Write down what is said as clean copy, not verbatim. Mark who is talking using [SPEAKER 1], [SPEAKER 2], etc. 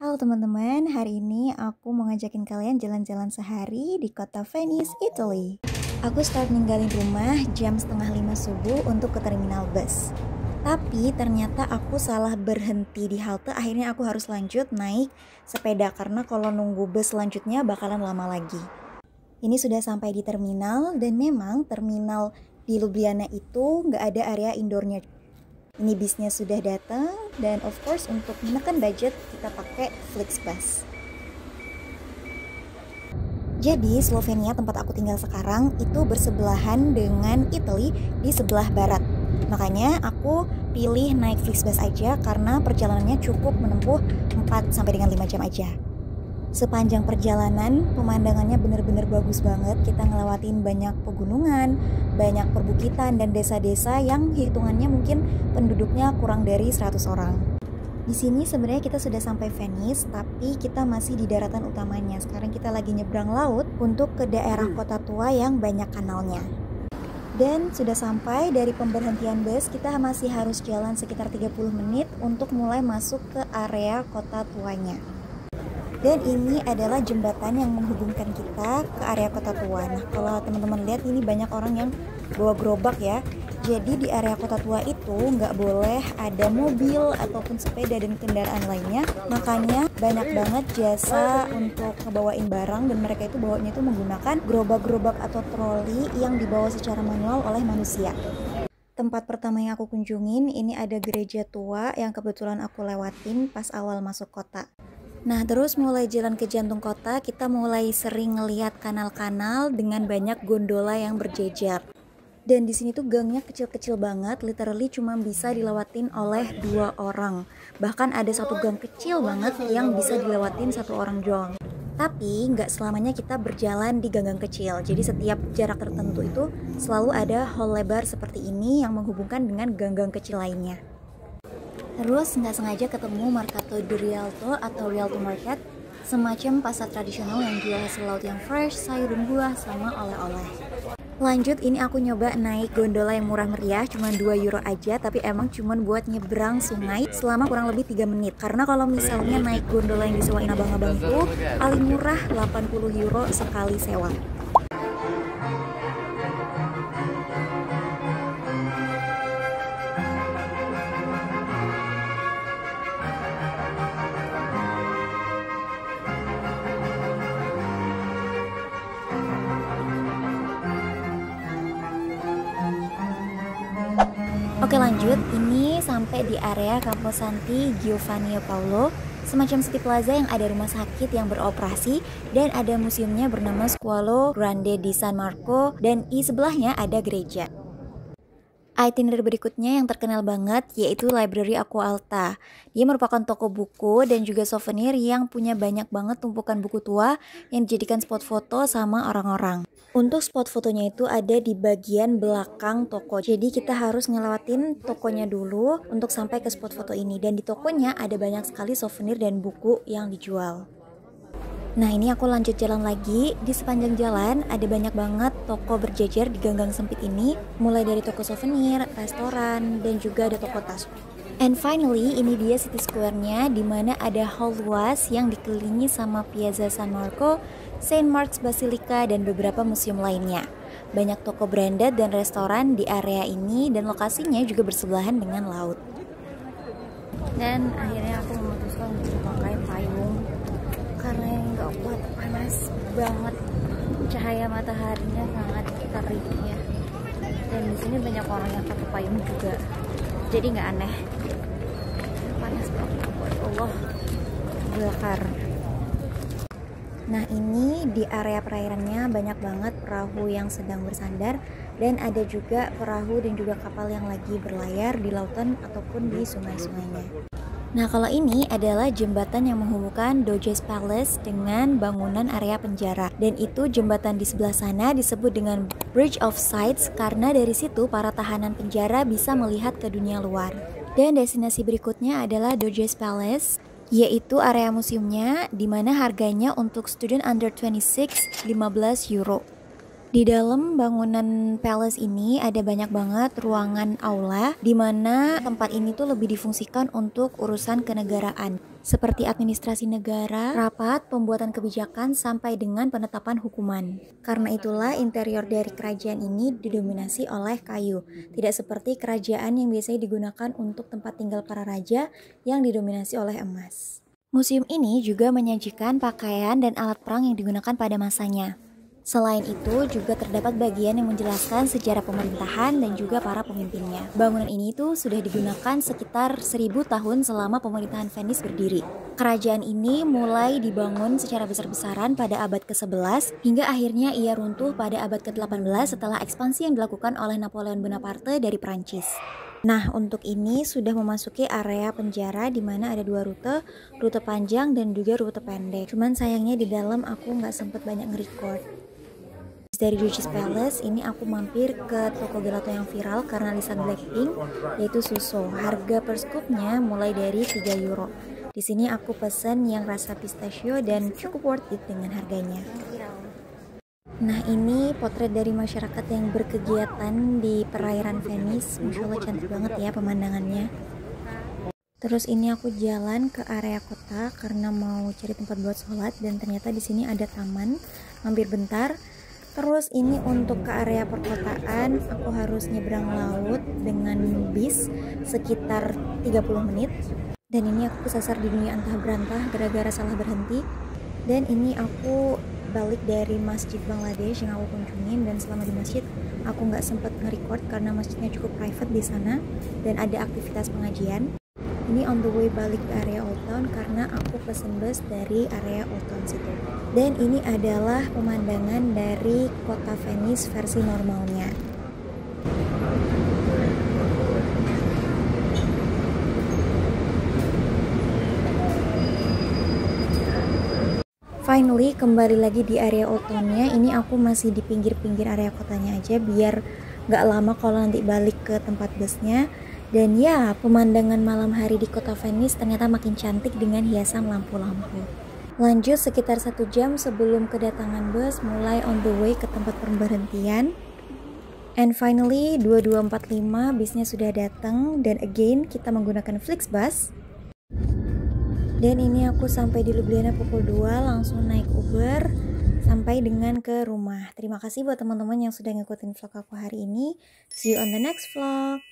[SPEAKER 1] Halo teman-teman, hari ini aku mau ngajakin kalian jalan-jalan sehari di kota Venice, Italy. Aku start ninggalin rumah jam setengah 5 subuh untuk ke terminal bus. Tapi ternyata aku salah berhenti di halte, akhirnya aku harus lanjut naik sepeda karena kalau nunggu bus selanjutnya bakalan lama lagi. Ini sudah sampai di terminal dan memang terminal di Ljubljana itu nggak ada area indoornya. Ini bisnya sudah datang dan of course untuk menekan budget kita pakai Flixbus. Jadi Slovenia tempat aku tinggal sekarang itu bersebelahan dengan Italy di sebelah barat. Makanya aku pilih naik Flixbus aja karena perjalanannya cukup menempuh 4 sampai dengan 5 jam aja. Sepanjang perjalanan pemandangannya bener-bener bagus banget. Kita ngelewatin banyak pegunungan, banyak perbukitan dan desa-desa yang hitungannya mungkin penduduknya kurang dari 100 orang. Di sini sebenarnya kita sudah sampai Venice, tapi kita masih di daratan utamanya. Sekarang kita lagi nyebrang laut untuk ke daerah kota tua yang banyak kanalnya. Dan sudah sampai dari pemberhentian bus, kita masih harus jalan sekitar 30 menit untuk mulai masuk ke area kota tuanya. Dan ini adalah jembatan yang menghubungkan kita ke area kota tua. Nah, kalau teman-teman lihat ini banyak orang yang bawa gerobak ya. Jadi di area kota tua itu nggak boleh ada mobil ataupun sepeda dan kendaraan lainnya. Makanya banyak banget jasa untuk ngebawain barang dan mereka itu bawanya itu menggunakan gerobak-gerobak atau troli yang dibawa secara manual oleh manusia. Tempat pertama yang aku kunjungin ini ada gereja tua yang kebetulan aku lewatin pas awal masuk kota. Nah, terus mulai jalan ke jantung kota, kita mulai sering ngelihat kanal-kanal dengan banyak gondola yang berjejer. Dan di sini tuh gangnya kecil-kecil banget, literally cuma bisa dilewatin oleh 2 orang. Bahkan ada satu gang kecil banget yang bisa dilewatin 1 orang doang. Tapi nggak selamanya kita berjalan di gang-gang kecil. Jadi setiap jarak tertentu itu selalu ada hall lebar seperti ini yang menghubungkan dengan gang-gang kecil lainnya. Terus nggak sengaja ketemu Mercato di Rialto atau Rialto Market, semacam pasar tradisional yang jual hasil laut yang fresh, sayur dan buah, sama oleh-oleh. Lanjut, ini aku nyoba naik gondola yang murah meriah, cuma 2 euro aja, tapi emang cuma buat nyebrang sungai selama kurang lebih 3 menit. Karena kalau misalnya naik gondola yang disewain abang-abang itu, paling murah 80 euro sekali sewa. Oke lanjut, ini sampai di area Camposanti Giovanni Paolo, semacam city plaza yang ada rumah sakit yang beroperasi dan ada museumnya bernama Scuola Grande di San Marco dan di sebelahnya ada gereja. Itinerary berikutnya yang terkenal banget yaitu Library Aqua Alta. Dia merupakan toko buku dan juga souvenir yang punya banyak banget tumpukan buku tua yang dijadikan spot foto sama orang-orang. Untuk spot fotonya itu ada di bagian belakang toko. Jadi kita harus ngelewatin tokonya dulu untuk sampai ke spot foto ini. Dan di tokonya ada banyak sekali souvenir dan buku yang dijual. Nah, ini aku lanjut jalan lagi. Di sepanjang jalan ada banyak banget toko berjejer di gang-gang sempit ini, mulai dari toko souvenir, restoran, dan juga ada toko tas. And finally, ini dia City Square-nya, di mana ada hall luas yang dikelilingi sama Piazza San Marco, Saint Mark's Basilica, dan beberapa museum lainnya. Banyak toko branded dan restoran di area ini, dan lokasinya juga bersebelahan dengan laut. Dan akhirnya aku memutuskan untuk pakai payung karena yang nggak kuat, panas banget, cahaya mataharinya sangat terik ya. Dan di sini banyak orang yang pakai payung juga, jadi nggak aneh. Panas banget, Allah, bakar. Nah, ini di area perairannya banyak banget perahu yang sedang bersandar dan ada juga perahu dan juga kapal yang lagi berlayar di lautan ataupun di sungai-sungainya. Nah, kalau ini adalah jembatan yang menghubungkan Doge's Palace dengan bangunan area penjara. Dan itu jembatan di sebelah sana disebut dengan Bridge of Sights karena dari situ para tahanan penjara bisa melihat ke dunia luar. Dan destinasi berikutnya adalah Doge's Palace, yaitu area museumnya di mana harganya untuk student under 26 15 euro. Di dalam bangunan palace ini ada banyak banget ruangan aula di mana tempat ini tuh lebih difungsikan untuk urusan kenegaraan seperti administrasi negara, rapat, pembuatan kebijakan sampai dengan penetapan hukuman. Karena itulah interior dari kerajaan ini didominasi oleh kayu, tidak seperti kerajaan yang biasanya digunakan untuk tempat tinggal para raja yang didominasi oleh emas. Museum ini juga menyajikan pakaian dan alat perang yang digunakan pada masanya. Selain itu, juga terdapat bagian yang menjelaskan sejarah pemerintahan dan juga para pemimpinnya. Bangunan ini tuh sudah digunakan sekitar 1000 tahun selama pemerintahan Venice berdiri. Kerajaan ini mulai dibangun secara besar-besaran pada abad ke-11 hingga akhirnya ia runtuh pada abad ke-18 setelah ekspansi yang dilakukan oleh Napoleon Bonaparte dari Prancis. Nah, untuk ini sudah memasuki area penjara di mana ada 2 rute panjang dan juga rute pendek. Cuman sayangnya di dalam aku nggak sempet banyak nge-record. Dari Duchess Palace ini aku mampir ke toko gelato yang viral karena lisan Blackpink, yaitu Suso. Harga per scoopnya mulai dari 3 euro. Di sini aku pesen yang rasa pistachio dan cukup worth it dengan harganya. Nah, ini potret dari masyarakat yang berkegiatan di perairan Venice. Masya Allah cantik banget ya pemandangannya. Terus ini aku jalan ke area kota karena mau cari tempat buat sholat dan ternyata di sini ada taman. Mampir bentar. Terus ini untuk ke area perkotaan aku harus nyebrang laut dengan bis sekitar 30 menit. Dan ini aku kesasar di dunia antah berantah gara-gara salah berhenti. Dan ini aku balik dari masjid Bangladesh yang aku kunjungin, dan selama di masjid aku nggak sempet nge-record karena masjidnya cukup private di sana dan ada aktivitas pengajian. Ini on the way balik ke area Old Town karena aku pesen bus dari area Old Town situ. Dan ini adalah pemandangan dari kota Venice versi normalnya. Finally, kembali lagi di area Old Town-nya. Ini aku masih di pinggir-pinggir area kotanya aja biar gak lama kalau nanti balik ke tempat busnya. Dan ya, pemandangan malam hari di kota Venice ternyata makin cantik dengan hiasan lampu-lampu. Lanjut sekitar 1 jam sebelum kedatangan bus, mulai on the way ke tempat pemberhentian. And finally, 2245 bisnya sudah datang dan again kita menggunakan Flixbus. Dan ini aku sampai di Ljubljana pukul 2, langsung naik Uber sampai dengan ke rumah. Terima kasih buat teman-teman yang sudah ngikutin vlog aku hari ini. See you on the next vlog.